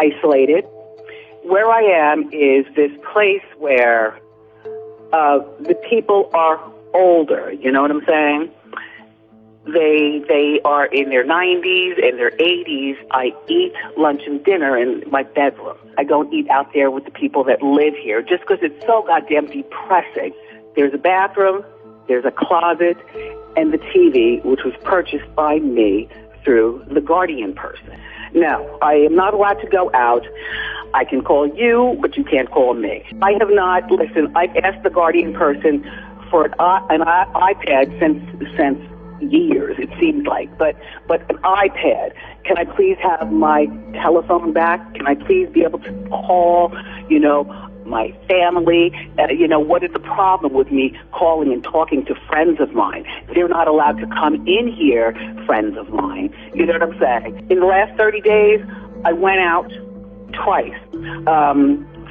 isolated. Where I am is this place where the people are older, you know what I'm saying? They are in their 90s and their 80s. I eat lunch and dinner in my bedroom. I don't eat out there with the people that live here just because it's so goddamn depressing. There's a bathroom, there's a closet, and the TV, which was purchased by me through the Guardian person. Now, I am not allowed to go out. I can call you, but you can't call me. I have not, listen, I've asked the Guardian person for an iPad since years, it seems like, but an iPad. Can I please have my telephone back? Can I please be able to call, my family? What is the problem with me calling and talking to friends of mine? They're not allowed to come in here, friends of mine. You know what I'm saying? In the last 30 days, I went out twice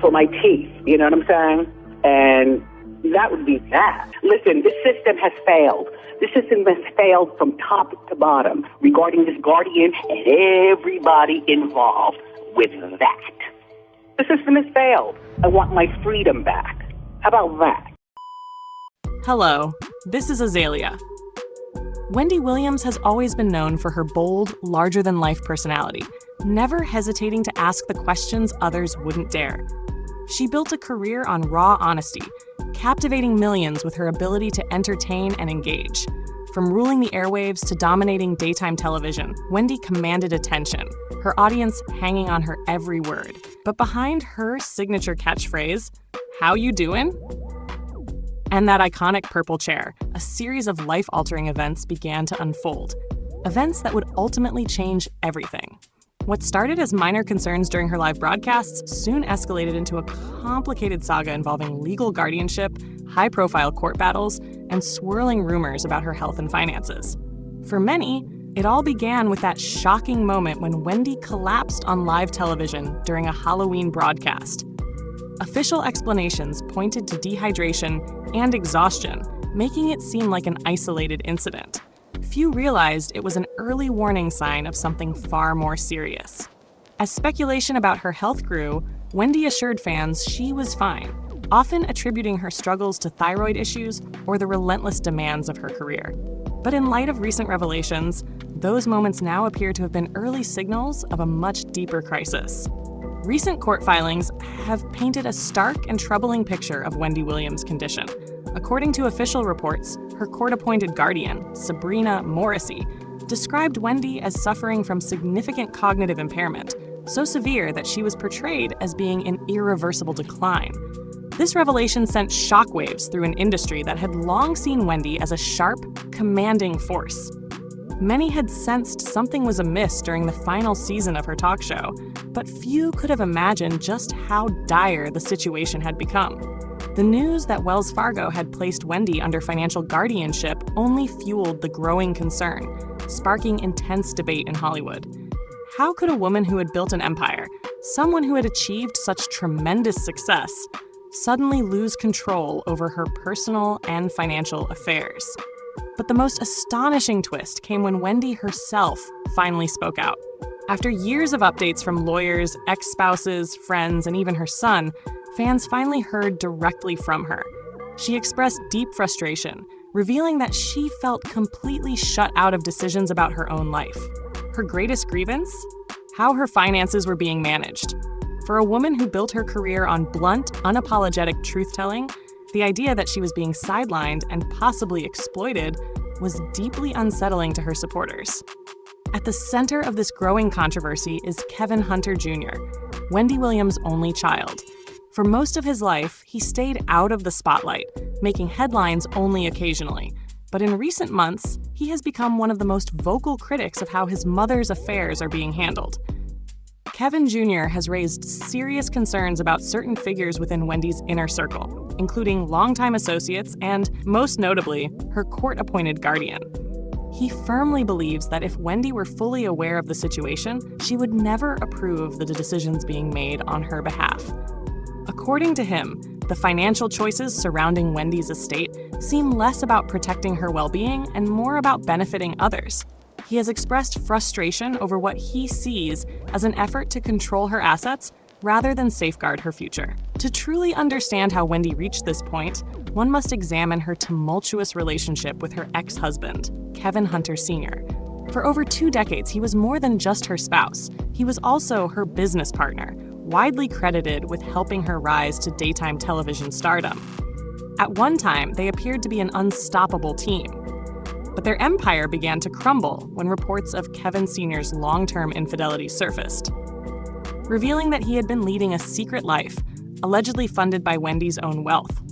for my teeth. You know what I'm saying? And that would be that. Listen, this system has failed. This system has failed from top to bottom regarding this Guardian and everybody involved with that. The system has failed. I want my freedom back. How about that? Hello, this is Azalea. Wendy Williams has always been known for her bold, larger-than-life personality, never hesitating to ask the questions others wouldn't dare. She built a career on raw honesty, captivating millions with her ability to entertain and engage. From ruling the airwaves to dominating daytime television, Wendy commanded attention, her audience hanging on her every word. But behind her signature catchphrase, "How you doin'?" and that iconic purple chair, a series of life-altering events began to unfold. Events that would ultimately change everything. What started as minor concerns during her live broadcasts soon escalated into a complicated saga involving legal guardianship, high-profile court battles, and swirling rumors about her health and finances. For many, it all began with that shocking moment when Wendy collapsed on live television during a Halloween broadcast. Official explanations pointed to dehydration and exhaustion, making it seem like an isolated incident. Few realized it was an early warning sign of something far more serious. As speculation about her health grew, Wendy assured fans she was fine, often attributing her struggles to thyroid issues or the relentless demands of her career. But in light of recent revelations, those moments now appear to have been early signals of a much deeper crisis. Recent court filings have painted a stark and troubling picture of Wendy Williams' condition. According to official reports, her court-appointed guardian, Sabrina Morrissey, described Wendy as suffering from significant cognitive impairment, so severe that she was portrayed as being in irreversible decline. This revelation sent shockwaves through an industry that had long seen Wendy as a sharp, commanding force. Many had sensed something was amiss during the final season of her talk show, but few could have imagined just how dire the situation had become. The news that Wells Fargo had placed Wendy under financial guardianship only fueled the growing concern, sparking intense debate in Hollywood. How could a woman who had built an empire, someone who had achieved such tremendous success, suddenly lose control over her personal and financial affairs? But the most astonishing twist came when Wendy herself finally spoke out. After years of updates from lawyers, ex-spouses, friends, and even her son, fans finally heard directly from her. She expressed deep frustration, revealing that she felt completely shut out of decisions about her own life. Her greatest grievance? How her finances were being managed. For a woman who built her career on blunt, unapologetic truth-telling, the idea that she was being sidelined and possibly exploited was deeply unsettling to her supporters. At the center of this growing controversy is Kevin Hunter Jr., Wendy Williams' only child. For most of his life, he stayed out of the spotlight, making headlines only occasionally. But in recent months, he has become one of the most vocal critics of how his mother's affairs are being handled. Kevin Jr. has raised serious concerns about certain figures within Wendy's inner circle, including longtime associates and, most notably, her court-appointed guardian. He firmly believes that if Wendy were fully aware of the situation, she would never approve the decisions being made on her behalf. According to him, the financial choices surrounding Wendy's estate seem less about protecting her well-being and more about benefiting others. He has expressed frustration over what he sees as an effort to control her assets rather than safeguard her future. To truly understand how Wendy reached this point, one must examine her tumultuous relationship with her ex-husband, Kevin Hunter Sr. For over 2 decades, he was more than just her spouse. He was also her business partner, widely credited with helping her rise to daytime television stardom. At one time, they appeared to be an unstoppable team. But their empire began to crumble when reports of Kevin Sr.'s long-term infidelity surfaced, revealing that he had been leading a secret life, allegedly funded by Wendy's own wealth.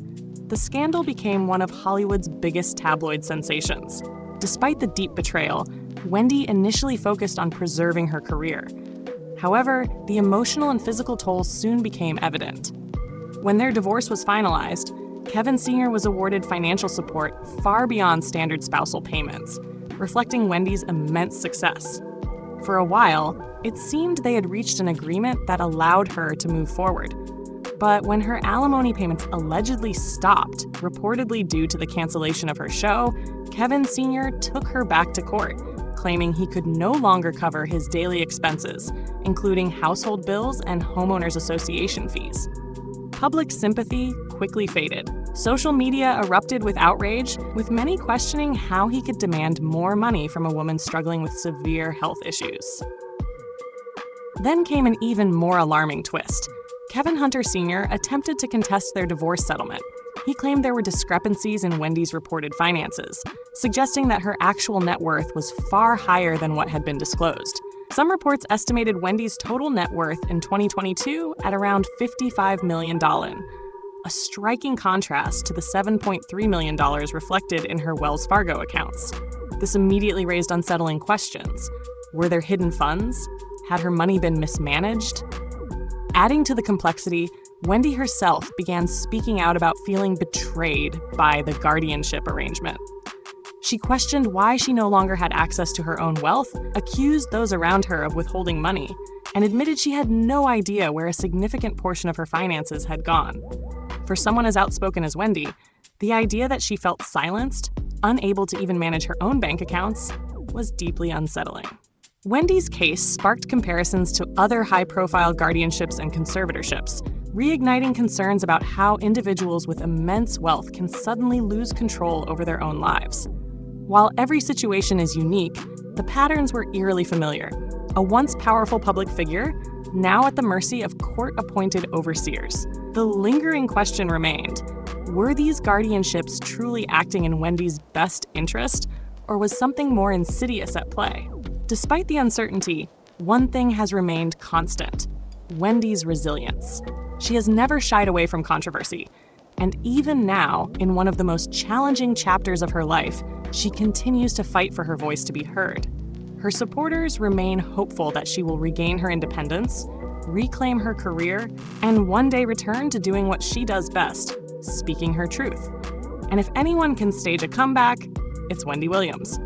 The scandal became one of Hollywood's biggest tabloid sensations. Despite the deep betrayal, Wendy initially focused on preserving her career. However, the emotional and physical toll soon became evident. When their divorce was finalized, Kevin Sr. was awarded financial support far beyond standard spousal payments, reflecting Wendy's immense success. For a while, it seemed they had reached an agreement that allowed her to move forward. But when her alimony payments allegedly stopped, reportedly due to the cancellation of her show, Kevin Sr. took her back to court, claiming he could no longer cover his daily expenses, including household bills and homeowners association fees. Public sympathy quickly faded. Social media erupted with outrage, with many questioning how he could demand more money from a woman struggling with severe health issues. Then came an even more alarming twist. Kevin Hunter Sr. attempted to contest their divorce settlement. He claimed there were discrepancies in Wendy's reported finances, suggesting that her actual net worth was far higher than what had been disclosed. Some reports estimated Wendy's total net worth in 2022 at around $55 million, a striking contrast to the $7.3 million reflected in her Wells Fargo accounts. This immediately raised unsettling questions. Were there hidden funds? Had her money been mismanaged? Adding to the complexity, Wendy herself began speaking out about feeling betrayed by the guardianship arrangement. She questioned why she no longer had access to her own wealth, accused those around her of withholding money, and admitted she had no idea where a significant portion of her finances had gone. For someone as outspoken as Wendy, the idea that she felt silenced, unable to even manage her own bank accounts, was deeply unsettling. Wendy's case sparked comparisons to other high-profile guardianships and conservatorships, reigniting concerns about how individuals with immense wealth can suddenly lose control over their own lives. While every situation is unique, the patterns were eerily familiar. A once powerful public figure, now at the mercy of court-appointed overseers. The lingering question remained, were these guardianships truly acting in Wendy's best interest, or was something more insidious at play? Despite the uncertainty, one thing has remained constant: Wendy's resilience. She has never shied away from controversy, and even now, in one of the most challenging chapters of her life, she continues to fight for her voice to be heard. Her supporters remain hopeful that she will regain her independence, reclaim her career, and one day return to doing what she does best, speaking her truth. And if anyone can stage a comeback, it's Wendy Williams.